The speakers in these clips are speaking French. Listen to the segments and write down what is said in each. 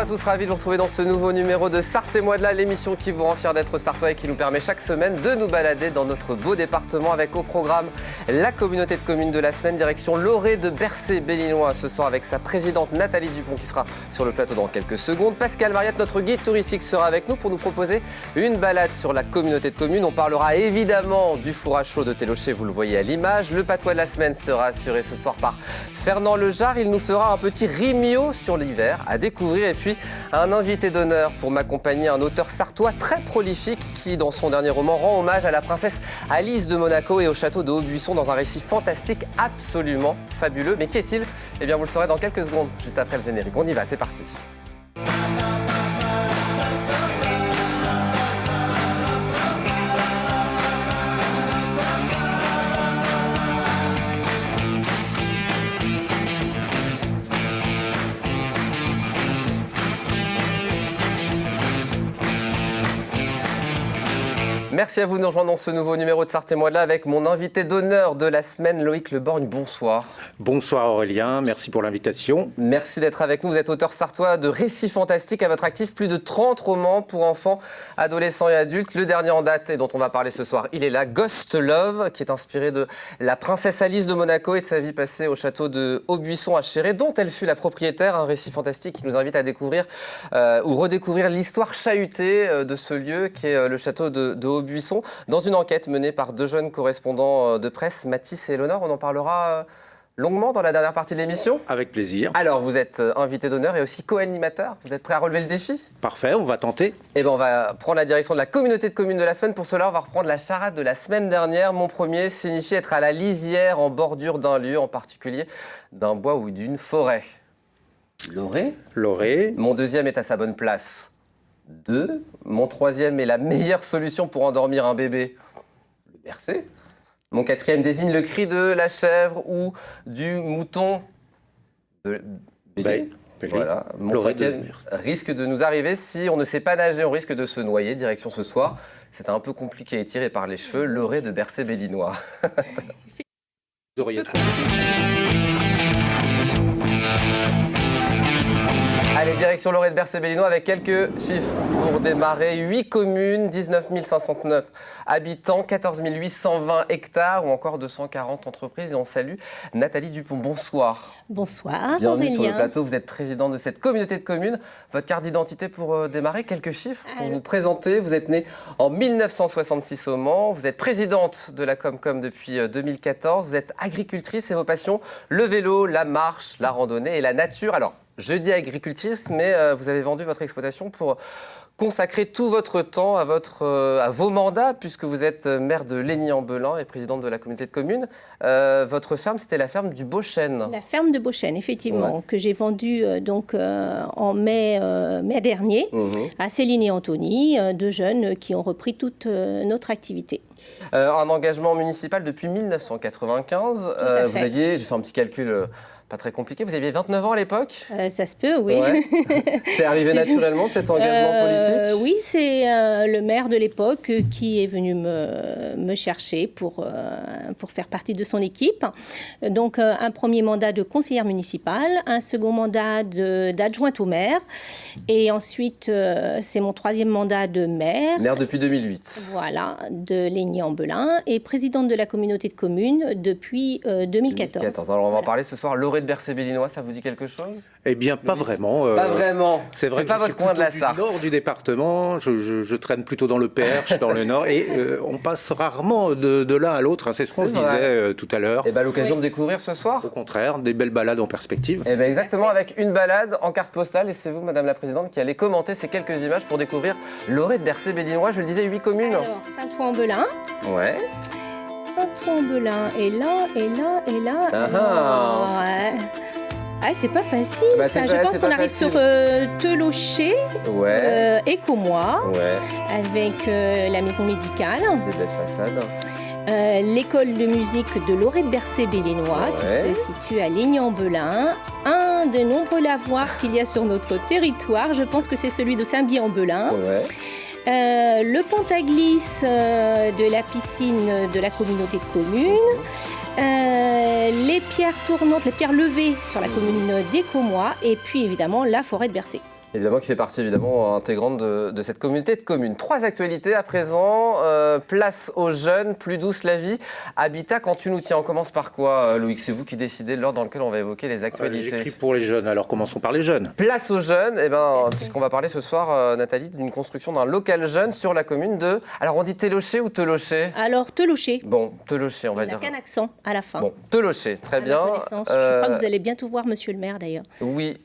à tous, ravi de vous retrouver dans ce nouveau numéro de Sarthe et moi de là, l'émission qui vous rend fiers d'être sartois et qui nous permet chaque semaine de nous balader dans notre beau département avec au programme la communauté de communes de la semaine, direction l'Orée de Bercé-Béninois ce soir avec sa présidente Nathalie Dupont qui sera sur le plateau dans quelques secondes. Pascal Mariette, notre guide touristique, sera avec nous pour nous proposer une balade sur la communauté de communes. On parlera évidemment du four à chaud de Télocher, vous le voyez à l'image. Le patois de la semaine sera assuré ce soir par Fernand Lejar. Il nous fera un petit rimio sur l'hiver à découvrir. Et puis un invité d'honneur pour m'accompagner, un auteur sartois très prolifique qui, dans son dernier roman, rend hommage à la princesse Alice de Monaco et au château de Haut-Buisson dans un récit fantastique absolument fabuleux. Mais qui est-il ? Eh bien, vous le saurez dans quelques secondes, juste après le générique. On y va, c'est parti. Merci à vous de nous rejoindre dans ce nouveau numéro de Sarthe et moi de là avec mon invité d'honneur de la semaine, Loïc Leborgne. Bonsoir. Bonsoir Aurélien, merci pour l'invitation. Merci d'être avec nous. Vous êtes auteur sartois de récits fantastiques à votre actif, plus de 30 romans pour enfants, adolescents et adultes. Le dernier en date et dont on va parler ce soir, il est là, Ghost Love, qui est inspiré de la princesse Alice de Monaco et de sa vie passée au château de Haut-Buisson à Chéré, dont elle fut la propriétaire. Un récit fantastique qui nous invite à découvrir ou redécouvrir l'histoire chahutée de ce lieu qui est le château de Haut-Buisson. Dans une enquête menée par deux jeunes correspondants de presse, Mathis et Léonore. On en parlera longuement dans la dernière partie de l'émission. Avec plaisir. Alors, vous êtes invité d'honneur et aussi co-animateur. Vous êtes prêt à relever le défi ? Parfait, on va tenter. Eh bien, on va prendre la direction de la communauté de communes de la semaine. Pour cela, on va reprendre la charade de la semaine dernière. Mon premier signifie être à la lisière, en bordure d'un lieu, en particulier d'un bois ou d'une forêt. L'Orée. L'Orée. Mon deuxième est à sa bonne place. 2. Mon troisième est la meilleure solution pour endormir un bébé. Le bercer. Mon quatrième désigne le cri de la chèvre ou du mouton. Bélier. Voilà. Mon cinquième risque de nous arriver si on ne sait pas nager, on risque de se noyer. Direction ce soir. C'est un peu compliqué et tiré par les cheveux. L'Orée de Bercé-Béninois. Vous auriez trouvé. Allez, direction l'Orée de Bercé-Béninois avec quelques chiffres pour démarrer. 8 communes, 19 509 habitants, 14 820 hectares ou encore 240 entreprises. Et on salue Nathalie Dupont. Bonsoir. Bonsoir, bienvenue Aurélien. Sur le plateau. Vous êtes présidente de cette communauté de communes. Votre carte d'identité pour démarrer, quelques chiffres pour vous présenter. Vous êtes née en 1966 au Mans. Vous êtes présidente de la Comcom depuis 2014. Vous êtes agricultrice et vos passions, le vélo, la marche, la randonnée et la nature. Alors, je dis agricultrice, mais vous avez vendu votre exploitation pour consacrer tout votre temps à vos mandats, puisque vous êtes maire de Lény-en-Belin et présidente de la communauté de communes. Votre ferme, c'était la ferme du Beauchêne. La ferme de Beauchêne, effectivement, ouais. Que j'ai vendue en mai dernier à Céline et Anthony, deux jeunes qui ont repris toute notre activité. Un engagement municipal depuis 1995. Vous aviez, j'ai fait un petit calcul... Pas très compliqué. Vous aviez 29 ans à l'époque ? Ça se peut, oui. Ouais. C'est arrivé naturellement, cet engagement politique ? Oui, c'est le maire de l'époque qui est venu me chercher pour faire partie de son équipe. Donc, un premier mandat de conseillère municipale, un second mandat d'adjointe au maire. Et ensuite, c'est mon troisième mandat de maire. Maire depuis 2008. Voilà, de Lény-en-Belin et présidente de la communauté de communes depuis 2014. Alors, on va en parler ce soir. L'Orée de Bercé-Béninois, ça vous dit quelque chose ? Eh bien, pas vraiment. Pas vraiment. C'est vrai que pas je votre suis coin de la plutôt Sarthe. du nord du département. Je traîne plutôt dans le Perche, dans le nord. Et on passe rarement de l'un à l'autre. C'est ce qu'on se disait tout à l'heure. Et bien, l'occasion de découvrir ce soir ? Au contraire, des belles balades en perspective. Et bien, exactement, avec une balade en carte postale. Et c'est vous, Madame la Présidente, qui allez commenter ces quelques images pour découvrir l'Orée de Bercé-Béninois. Je le disais, 8 communes. Alors, Saint-Ouen-en-Belin. Ouais. Saint-Ouen-en-Belin et là, et là, et là. Ah, ouais. Ah, c'est pas facile, Bah, ça. Je pense qu'on arrive sur Telocher et Commois, avec la maison médicale. Des belles façades. L'école de musique de l'Orée de Bercé-Béninois, qui se situe à Lény-en-Belin. Un des nombreux lavoirs qu'il y a sur notre territoire. Je pense que c'est celui de Saint-Bier-en-Belin. Ouais. Le Pont-à-Glisse de la piscine de la communauté de communes. Les pierres tournantes, les pierres levées sur la commune des Commois. Et puis évidemment la forêt de Bercé. Évidemment, qui fait partie intégrante de cette communauté de communes. 3 actualités à présent. Place aux jeunes, plus douce la vie. Habitat quand tu nous tiens. On commence par quoi, Loïc? C'est vous qui décidez de l'ordre dans lequel on va évoquer les actualités. J'écris pour les jeunes, alors commençons par les jeunes. Place aux jeunes, puisqu'on va parler ce soir, Nathalie, d'une construction d'un local jeune sur la commune de... Alors on dit Télocher ou Telocher? Alors, Telocher. Bon, Telocher, on va dire. Avec un accent à la fin. Bon, Telocher, très bien. Je crois que vous allez bientôt voir Monsieur le maire d'ailleurs. Oui,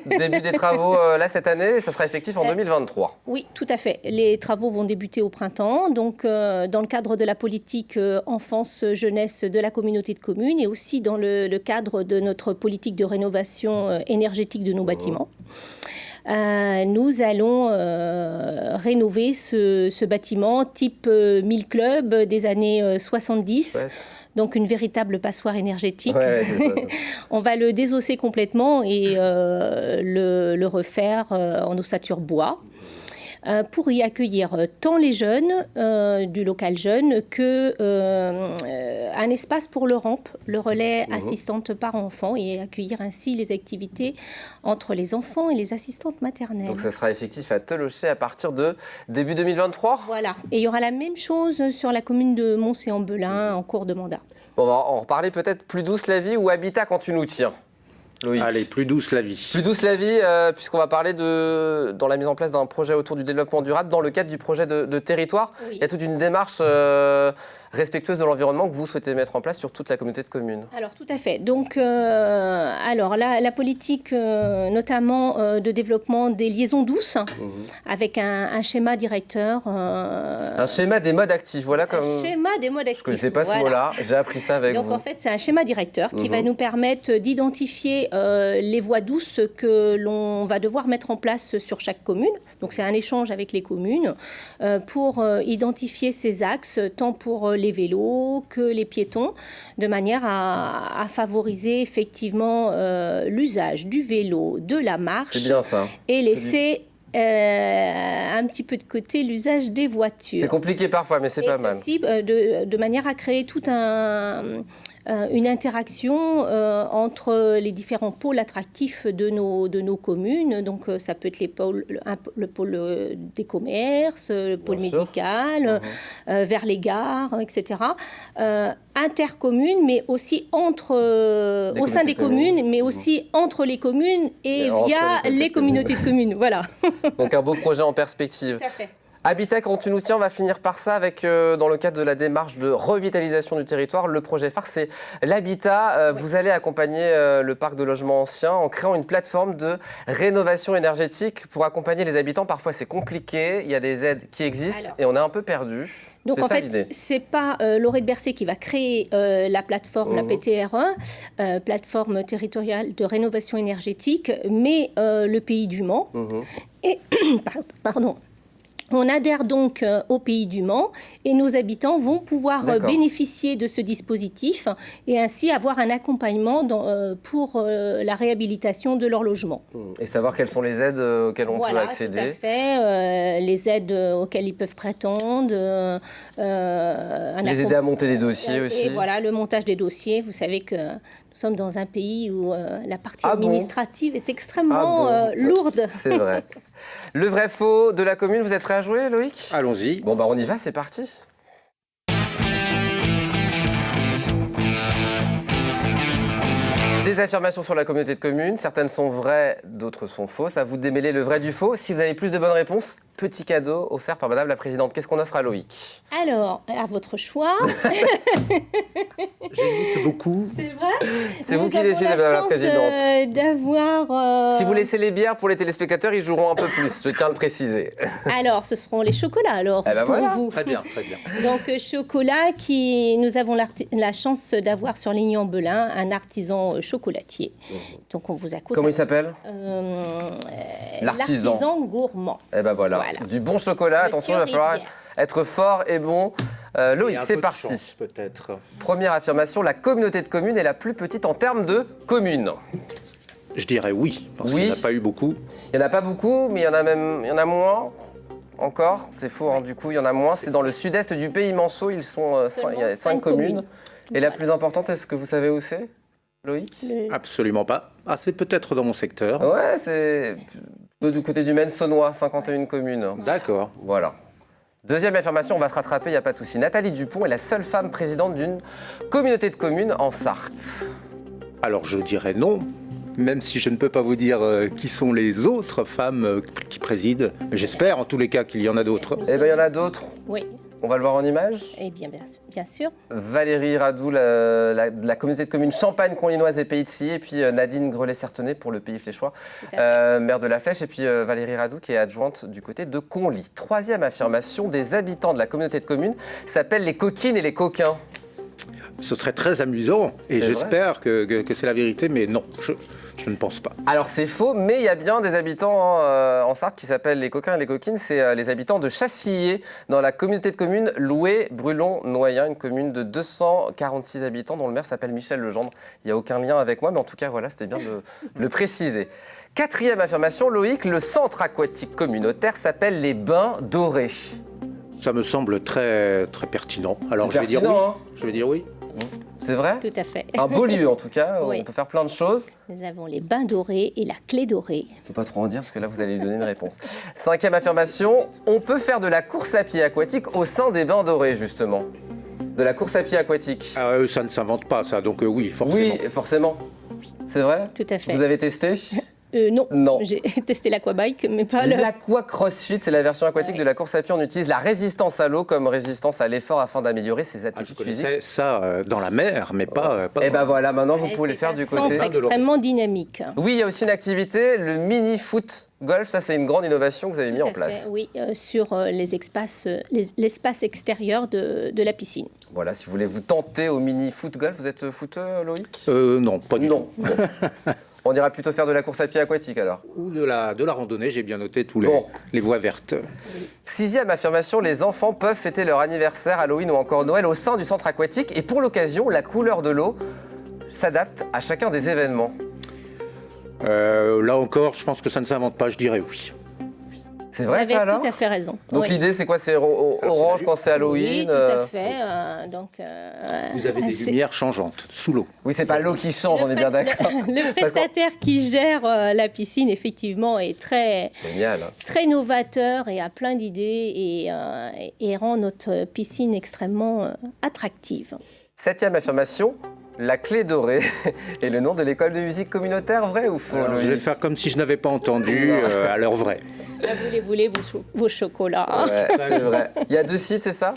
début des travaux là cette année, et ça sera effectif en 2023. Oui, tout à fait. Les travaux vont débuter au printemps, donc dans le cadre de la politique enfance-jeunesse de la communauté de communes et aussi dans le cadre de notre politique de rénovation énergétique de nos bâtiments. Nous allons rénover ce bâtiment type 1000 clubs des années 70. Ouais. Donc une véritable passoire énergétique. Ouais, c'est ça. On va le désosser complètement et le refaire en ossature bois. Pour y accueillir tant les jeunes du local jeune que un espace pour le RAMP, le relais assistante parents-enfants, et accueillir ainsi les activités entre les enfants et les assistantes maternelles. Donc ça sera effectif à Telocher à partir de début 2023 ? Voilà, et il y aura la même chose sur la commune de Mons-et-en-Belin en cours de mandat. Bon, on va en reparler peut-être. Plus douce la vie ou Habitat quand tu nous tiens, Loïc? Allez, plus douce la vie. Plus douce la vie, puisqu'on va parler dans la mise en place d'un projet autour du développement durable dans le cadre du projet de territoire. Oui. Il y a toute une démarche respectueuse de l'environnement que vous souhaitez mettre en place sur toute la communauté de communes. Alors tout à fait. Donc la politique notamment de développement des liaisons douces avec un schéma directeur. Un schéma des modes actifs, voilà comme... Un schéma des modes actifs. Je ne connaissais pas ce mot-là, j'ai appris ça avec vous. Donc en fait c'est un schéma directeur qui va nous permettre d'identifier les voies douces que l'on va devoir mettre en place sur chaque commune. Donc c'est un échange avec les communes pour identifier ces axes, tant pour les vélos que les piétons, de manière à favoriser effectivement l'usage du vélo, de la marche. C'est bien ça. Et laisser un petit peu de côté l'usage des voitures. C'est compliqué parfois, mais c'est pas mal. Ceci de manière à créer tout une interaction entre les différents pôles attractifs de nos communes. Donc, ça peut être le pôle des commerces, le pôle médical, vers les gares, etc. Intercommunes, mais aussi au sein des communes, mais aussi entre les communes et via les communautés de communes. Voilà. Donc, un beau projet en perspective. Tout à fait. Habitat quand tu nous tiens, on va finir par ça avec, dans le cadre de la démarche de revitalisation du territoire, le projet phare, c'est l'habitat. Vous allez accompagner le parc de logements anciens en créant une plateforme de rénovation énergétique pour accompagner les habitants. Parfois, c'est compliqué, il y a des aides qui existent et on est un peu perdu. Donc en fait, c'est pas Lauré de Bercé qui va créer la plateforme, la PTR1, plateforme territoriale de rénovation énergétique, mais le Pays du Mans. Et, pardon. On adhère donc au Pays du Mans et nos habitants vont pouvoir bénéficier de ce dispositif et ainsi avoir un accompagnement pour la réhabilitation de leur logement. Et savoir quelles sont les aides auxquelles on peut accéder. Tout à fait, les aides auxquelles ils peuvent prétendre. Les aider à monter des dossiers aussi. Et voilà, le montage des dossiers. Vous savez que nous sommes dans un pays où la partie administrative est extrêmement lourde. C'est vrai. Le vrai faux de la commune, vous êtes prêt à jouer, Loïc? Allons-y. Bon, on y va, c'est parti. Des affirmations sur la communauté de communes, certaines sont vraies, d'autres sont fausses. À vous de démêler le vrai du faux. Si vous avez plus de bonnes réponses, petit cadeau offert par Madame la Présidente. Qu'est-ce qu'on offre à Loïc? Alors, à votre choix. J'hésite beaucoup. C'est vrai? C'est vous qui décidez, Madame la Présidente. D'avoir. Si vous laissez les bières pour les téléspectateurs, ils joueront un peu plus, je tiens à le préciser. Alors, ce seront les chocolats, alors, pour vous. Très bien, très bien. Donc, chocolat nous avons la chance d'avoir sur Ligny-en-Belin un artisan chocolatier. Donc, on vous a Comment il s'appelle? L'artisan gourmand. Eh ben voilà. Du bon chocolat. Attention, il va falloir être fort et bon. Loïc, c'est parti. Chance, peut-être. Première affirmation, la communauté de communes est la plus petite en termes de communes. Je dirais oui, parce qu'il n'y en a pas eu beaucoup. Il n'y en a pas beaucoup, mais il y en a moins. Encore, c'est faux, du coup, il y en a moins. C'est dans le sud-est du pays Manceau, il y a 5 communes. Et la plus importante, est-ce que vous savez où c'est, Loïc? Absolument pas. Ah, c'est peut-être dans mon secteur. Ouais, c'est Du côté du Maine, Saunois, 51 communes. D'accord. Voilà. Deuxième affirmation, on va se rattraper, il n'y a pas de souci. Nathalie Dupont est la seule femme présidente d'une communauté de communes en Sarthe. Alors je dirais non, même si je ne peux pas vous dire qui sont les autres femmes qui président. Mais j'espère en tous les cas qu'il y en a d'autres. Eh bien, il y en a d'autres. Oui, On va le voir en image. et bien sûr. Valérie Radou, de la communauté de communes Champagne-Conlinoise et Pays de Sillé, et puis Nadine Grelet-Certenay pour le Pays Fléchois, maire de La Flèche, et puis Valérie Radou qui est adjointe du côté de Conly. Troisième affirmation, des habitants de la communauté de communes s'appellent les coquines et les coquins. Ce serait très amusant et C'est j'espère que c'est la vérité, mais non, je ne pense pas. Alors c'est faux, mais il y a bien des habitants en Sarthe qui s'appellent les coquins et les coquines. C'est les habitants de Chassillier, dans la communauté de communes Loué-Brulon-Noyen, une commune de 246 habitants dont le maire s'appelle Michel Legendre. Il n'y a aucun lien avec moi, mais en tout cas, voilà, c'était bien de le préciser. Quatrième affirmation, Loïc, le centre aquatique communautaire s'appelle les Bains Dorés. Ça me semble très, très pertinent. Alors C'est je vais dire oui. pertinent, hein. Je vais dire oui. C'est vrai? Tout à fait. Un beau lieu en tout cas, Oui. on peut faire plein de choses. Nous avons les bains dorés et la clé dorée. Il ne faut pas trop en dire parce que là vous allez lui donner une réponse. Cinquième affirmation, on peut faire de la course à pied aquatique au sein des Bains Dorés justement. De la course à pied aquatique. Ah, ça ne s'invente pas ça, donc oui, forcément. Oui, forcément. C'est vrai? Tout à fait. Vous avez testé? Non, Non. j'ai testé l'aquabike, mais pas le... L'aqua crossfit, c'est la version aquatique de la course à pied. On utilise la résistance à l'eau comme résistance à l'effort afin d'améliorer ses Ah, je aptitudes connaissais physiques. ça dans la mer, mais pas Et dans- ben voilà, maintenant vous pouvez le C'est faire un du centre côté. extrêmement dynamique. Oui, il y a aussi une activité, le mini-foot golf. Ça, c'est une grande innovation que vous avez mis Tout en à place. fait, oui, sur l'espace extérieur de la piscine. Voilà, si vous voulez vous tenter au mini-foot golf, vous êtes footeux, Loïc? Non, pas du tout. Non. Bon. On ira plutôt faire de la course à pied aquatique alors. Ou de la randonnée, j'ai bien noté tous Bon. les voies vertes. Sixième affirmation, les enfants peuvent fêter leur anniversaire, Halloween ou encore Noël au sein du centre aquatique. Et pour l'occasion, la couleur de l'eau s'adapte à chacun des événements. Là encore, je pense que ça ne s'invente pas, je dirais oui. C'est Vous vrai avez ça alors? tout à fait raison. Donc Oui. l'idée c'est quoi? C'est orange quand c'est Halloween? Oui, tout à fait. Vous avez des c'est- lumières changeantes sous l'eau. Oui, c'est pas l'eau qui change, on est bien d'accord. Le prestataire qui gère la piscine, effectivement, est très, Génial. très novateur et a plein d'idées et rend notre piscine extrêmement attractive. Septième affirmation, la clé dorée est le nom de l'école de musique communautaire, vrai ou faux? Alors, je vais Loïc? faire comme si je n'avais pas entendu à l'heure vraie. Là, vous voulez vos chocolats. Ouais, c'est vrai. Il y a 2 sites, c'est ça?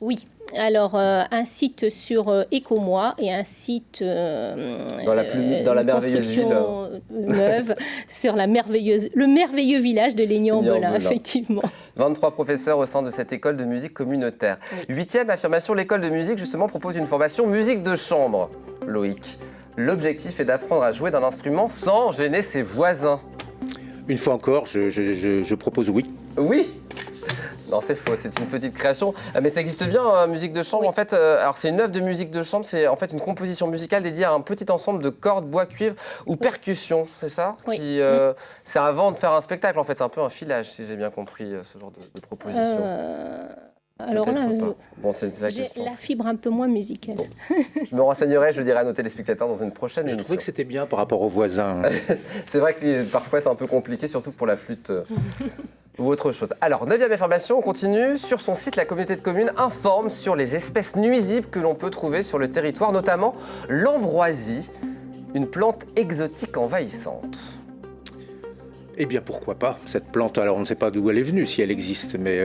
Oui. Alors, un site sur Éco-moi et un site Dans la merveilleuse construction neuve sur le merveilleux village de Léignan-en-Belin, Léignan-en-Belin. effectivement. 23 professeurs au sein de cette école de musique communautaire. Huitième affirmation, l'école de musique justement propose une formation musique de chambre. Loïc, l'objectif est d'apprendre à jouer d'un instrument sans gêner ses voisins. Une fois encore, je propose oui. Oui. Non, c'est faux, c'est une petite création. Mais ça existe bien, musique de chambre. Oui. En fait, alors c'est une œuvre de musique de chambre, c'est en fait une composition musicale dédiée à un petit ensemble de cordes, bois, cuivre ou percussions, c'est ça? Oui. C'est avant de faire un spectacle, en fait, c'est un peu un filage, si j'ai bien compris ce genre de proposition. Alors là, Peut-être pas. Bon, c'est la j'ai question. la fibre un peu moins musicale. Bon. Je me renseignerai, je le dirai à nos téléspectateurs dans une prochaine Je émission. trouvais que c'était bien par rapport aux voisins. C'est vrai que parfois c'est un peu compliqué, surtout pour la flûte ou autre chose. Alors, 9e information, on continue. Sur son site, la communauté de communes informe sur les espèces nuisibles que l'on peut trouver sur le territoire, notamment l'ambroisie, une plante exotique envahissante. Eh bien, pourquoi pas cette plante? Alors, on ne sait pas d'où elle est venue, si elle existe, mais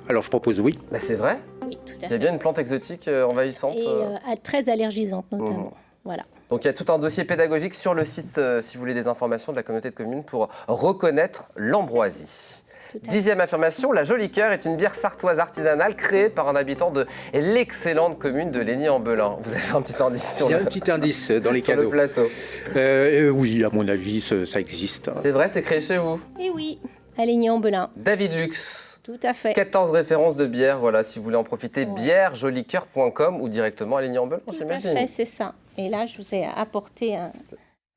alors je propose oui. Bah, c'est vrai, Oui, tout à il y a fait. bien une plante exotique envahissante. Et très allergisante, notamment. Voilà. Donc il y a tout un dossier pédagogique sur le site, si vous voulez des informations de la communauté de communes, pour reconnaître l'ambroisie. Tout à fait. 10e affirmation, la Jolie Cœur est une bière sartoise artisanale créée par un habitant de l'excellente commune de Léignan-en-Belin. Vous avez un petit indice sur Il y a le, un petit indice dans les sur le cadeaux. plateau. Oui, à mon avis, ça existe. C'est vrai, c'est créé chez vous. Et oui, à Léignan-en-Belin. David Lux, Tout à fait. 14 références de bière, voilà, si vous voulez en profiter, Ouais. bièrejolicoeur.com ou directement à Léignan-en-Belin, Tout à j'imagine. fait, c'est ça. Et là, je vous ai apporté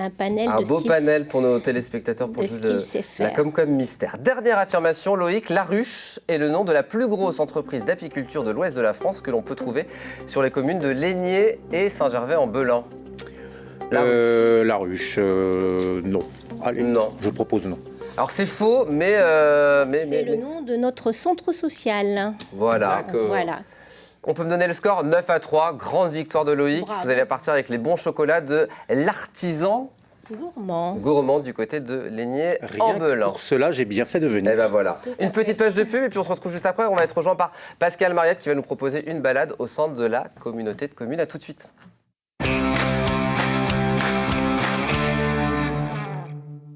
un panel Un de beau ce panel pour nos téléspectateurs pour de jouer ce qu'il sait la faire. Comcom Mystère. Dernière affirmation, Loïc, La Ruche est le nom de la plus grosse entreprise d'apiculture de l'ouest de la France que l'on peut trouver sur les communes de Léigné et Saint-Gervais-en-Belin. La Ruche. La ruche, non. Allez, Non. je propose non. Alors c'est faux, mais C'est le nom de notre centre social. Voilà. Voilà. On peut me donner le score 9-3, grande victoire de Loïc. Bravo. Vous allez partir avec les bons chocolats de l'artisan gourmand du côté de Lénier en Rien que Belin. pour cela, j'ai bien fait de venir. Et ben voilà. Tout à Une petite page de pub et puis on se retrouve juste après. On va être rejoint par Pascal Mariette qui va nous proposer une balade au centre de la communauté de communes. À tout de suite.